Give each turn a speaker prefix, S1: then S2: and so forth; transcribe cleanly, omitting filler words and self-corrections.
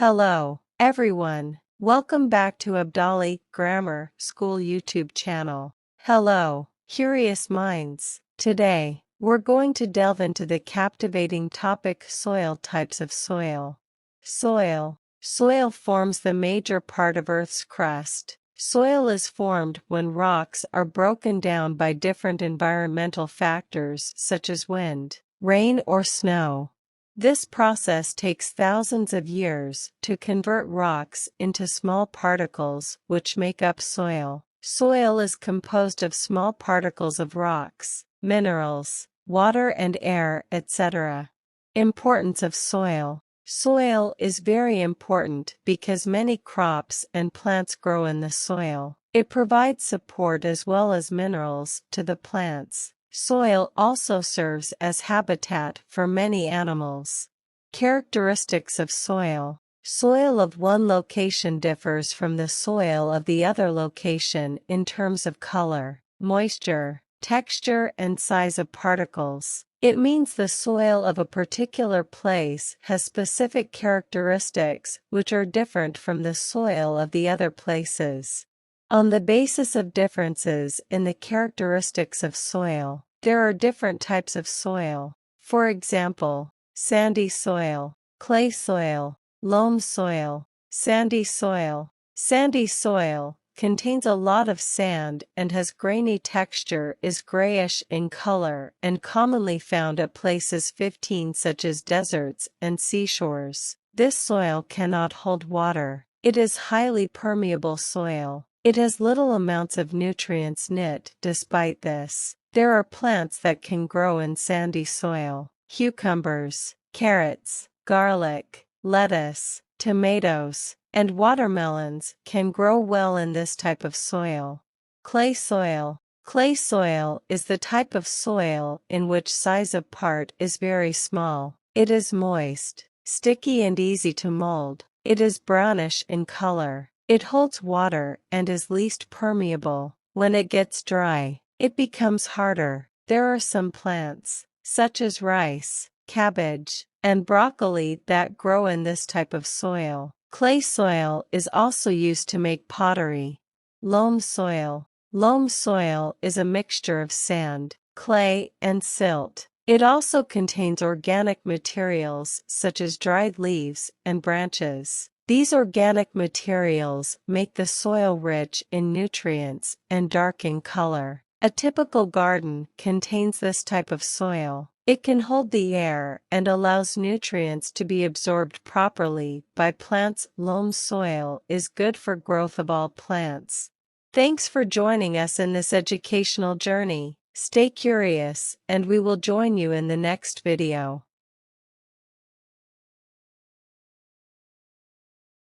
S1: Hello, everyone. Welcome back to Abdali Grammar School YouTube channel. Hello, curious minds. Today, we're going to delve into the captivating topic soil types of soil. Soil forms the major part of Earth's crust. Soil is formed when rocks are broken down by different environmental factors such as wind, rain, or snow. This process takes thousands of years to convert rocks into small particles which make up soil. Soil is composed of small particles of rocks, minerals, water and air, etc. Importance of soil. Soil is very important because many crops and plants grow in the soil. It provides support as well as minerals to the plants. Soil also serves as habitat for many animals. Characteristics of soil. Soil of one location differs from the soil of the other location in terms of color, moisture, texture, and size of particles. It means the soil of a particular place has specific characteristics which are different from the soil of the other places. On the basis of differences in the characteristics of soil, there are different types of soil. For example, sandy soil, clay soil, loam soil. Sandy soil. Sandy soil contains a lot of sand and has grainy texture, is grayish in color, and commonly found at places 15 such as deserts and seashores. This soil cannot hold water. It is highly permeable soil. It has little amounts of nutrients in it. Despite this, there are plants that can grow in sandy soil. Cucumbers, carrots, garlic, lettuce, tomatoes, and watermelons can grow well in this type of soil. Clay soil. Clay soil is the type of soil in which size of part is very small. It is moist, sticky, and easy to mold. It is brownish in color. It holds water and is least permeable. When it gets dry, it becomes harder. There are some plants, such as rice, cabbage, and broccoli, that grow in this type of soil. Clay soil is also used to make pottery. Loam soil. Loam soil is a mixture of sand, clay, and silt. It also contains organic materials such as dried leaves and branches. These organic materials make the soil rich in nutrients and dark in color. A typical garden contains this type of soil. It can hold the air and allows nutrients to be absorbed properly by plants. Loam soil is good for growth of all plants. Thanks for joining us in this educational journey. Stay curious, and we will join you in the next video.